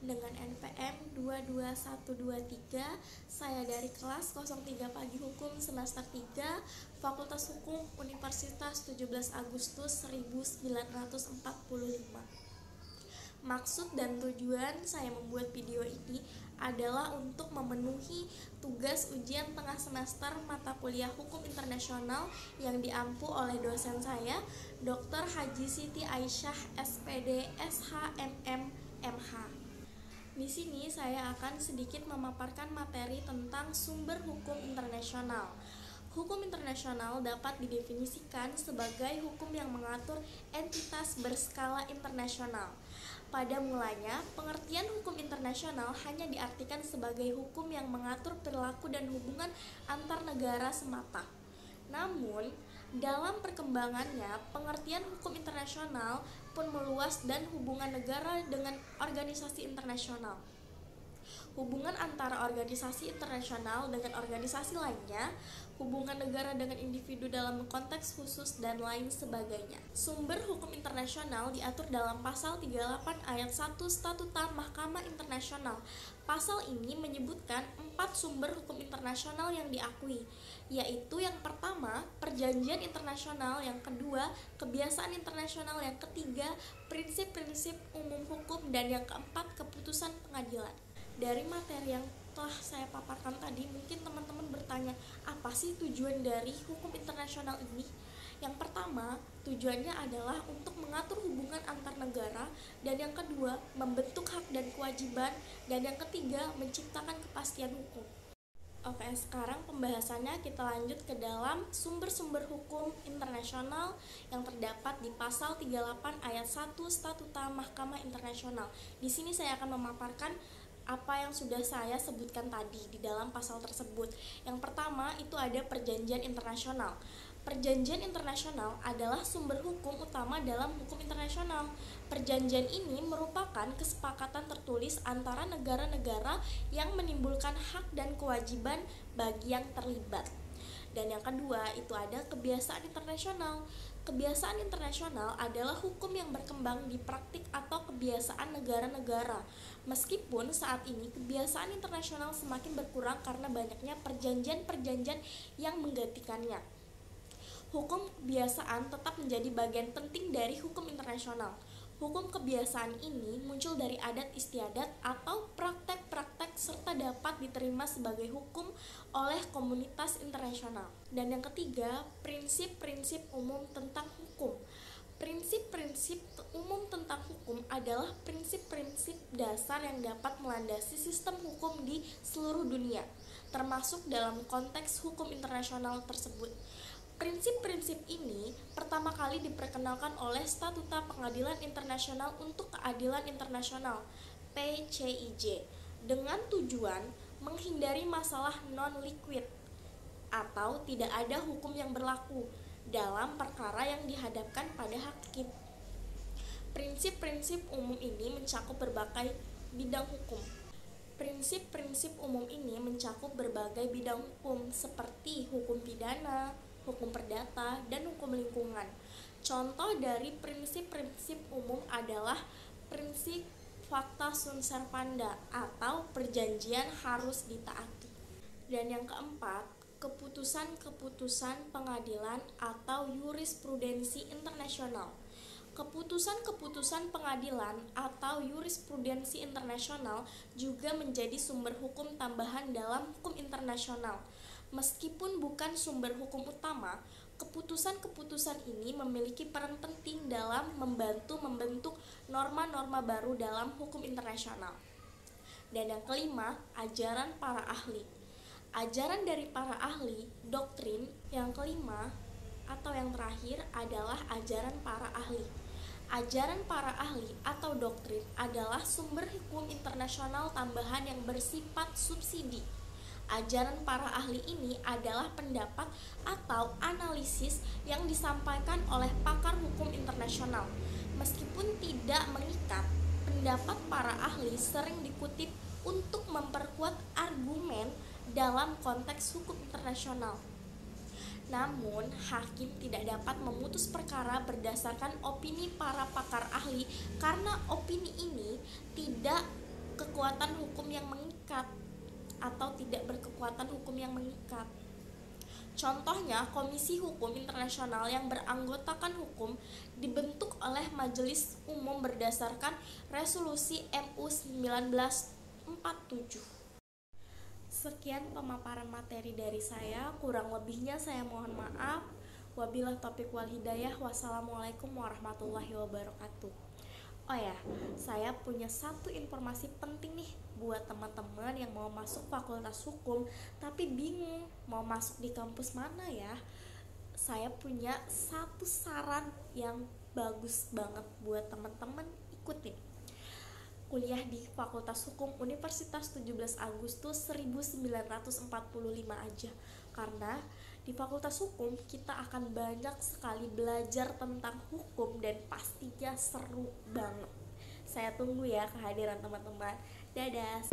dengan NPM 22123. Saya dari kelas 03 Pagi Hukum semester 3, Fakultas Hukum Universitas 17 Agustus 1945. Maksud dan tujuan saya membuat video ini adalah untuk memenuhi tugas ujian tengah semester mata kuliah Hukum Internasional yang diampu oleh dosen saya, Dr. Haji Siti Aisyah, SPD, SHMM, MH. Di sini saya akan sedikit memaparkan materi tentang sumber hukum internasional. Hukum internasional dapat didefinisikan sebagai hukum yang mengatur entitas berskala internasional. Pada mulanya, pengertian hukum internasional hanya diartikan sebagai hukum yang mengatur perilaku dan hubungan antar negara semata. Namun, dalam perkembangannya, pengertian hukum internasional pun meluas dan hubungan negara dengan organisasi internasional. Hubungan antara organisasi internasional dengan organisasi lainnya, hubungan negara dengan individu dalam konteks khusus, dan lain sebagainya. Sumber hukum internasional diatur dalam pasal 38 ayat 1 Statuta Mahkamah Internasional. Pasal ini menyebutkan 4 sumber hukum internasional yang diakui, yaitu yang pertama, perjanjian internasional, yang kedua, kebiasaan internasional, yang ketiga, prinsip-prinsip umum hukum, dan yang keempat, keputusan pengadilan. Dari materi yang telah saya paparkan tadi, mungkin teman-teman bertanya, apa sih tujuan dari hukum internasional ini? Yang pertama, tujuannya adalah untuk mengatur hubungan antar negara, dan yang kedua, membentuk hak dan kewajiban, dan yang ketiga, menciptakan kepastian hukum. Oke, sekarang pembahasannya kita lanjut ke dalam sumber-sumber hukum internasional yang terdapat di pasal 38 ayat 1 Statuta Mahkamah Internasional. Di sini saya akan memaparkan apa yang sudah saya sebutkan tadi di dalam pasal tersebut. Yang pertama itu ada perjanjian internasional. Perjanjian internasional adalah sumber hukum utama dalam hukum internasional. Perjanjian ini merupakan kesepakatan tertulis antara negara-negara yang menimbulkan hak dan kewajiban bagi yang terlibat. Dan yang kedua itu ada kebiasaan internasional. Kebiasaan internasional adalah hukum yang berkembang di praktik atau kebiasaan negara-negara. Meskipun saat ini kebiasaan internasional semakin berkurang karena banyaknya perjanjian-perjanjian yang menggantikannya. Hukum kebiasaan tetap menjadi bagian penting dari hukum internasional. Hukum kebiasaan ini muncul dari adat istiadat atau praktek-praktek serta dapat diterima sebagai hukum oleh komunitas internasional. Dan yang ketiga, prinsip-prinsip umum tentang hukum. Prinsip-prinsip umum tentang hukum adalah prinsip-prinsip dasar yang dapat melandasi sistem hukum di seluruh dunia, termasuk dalam konteks hukum internasional tersebut. Prinsip-prinsip ini pertama kali diperkenalkan oleh Statuta Pengadilan Internasional untuk Keadilan Internasional (PCIJ) dengan tujuan menghindari masalah non-liquid atau tidak ada hukum yang berlaku dalam perkara yang dihadapkan pada hakim. Prinsip-prinsip umum ini mencakup berbagai bidang hukum. Prinsip-prinsip umum ini mencakup berbagai bidang hukum seperti hukum pidana, hukum perdata, dan hukum lingkungan. Contoh dari prinsip-prinsip umum adalah prinsip facta sunt servanda atau perjanjian harus ditaati. Dan yang keempat, keputusan-keputusan pengadilan atau jurisprudensi internasional. Keputusan-keputusan pengadilan atau jurisprudensi internasional juga menjadi sumber hukum tambahan dalam hukum internasional. Meskipun bukan sumber hukum utama, keputusan-keputusan ini memiliki peran penting dalam membantu membentuk norma-norma baru dalam hukum internasional. Dan yang kelima, ajaran para ahli. Ajaran dari para ahli, doktrin. Yang kelima atau yang terakhir adalah ajaran para ahli. Ajaran para ahli atau doktrin adalah sumber hukum internasional tambahan yang bersifat subsidi. Ajaran para ahli ini adalah pendapat atau analisis yang disampaikan oleh pakar hukum internasional. Meskipun tidak mengikat, pendapat para ahli sering dikutip untuk memperkuat argumen dalam konteks hukum internasional. Namun, hakim tidak dapat memutus perkara berdasarkan opini para pakar ahli karena opini ini tidak berkekuatan hukum yang mengikat atau tidak berkekuatan hukum yang mengikat. Contohnya, Komisi Hukum Internasional yang beranggotakan hukum dibentuk oleh Majelis Umum berdasarkan Resolusi MU 1947. Sekian pemaparan materi dari saya, kurang lebihnya saya mohon maaf. Wabillahi taufiq wal hidayah. Wassalamualaikum warahmatullahi wabarakatuh. Oh ya, saya punya satu informasi penting nih buat teman-teman yang mau masuk fakultas hukum tapi bingung mau masuk di kampus mana ya. Saya punya satu saran yang bagus banget buat teman-teman ikutin. Kuliah di Fakultas Hukum Universitas 17 Agustus 1945 aja. Karena di Fakultas Hukum kita akan banyak sekali belajar tentang hukum dan pastinya seru banget. Saya tunggu ya kehadiran teman-teman. Dadah.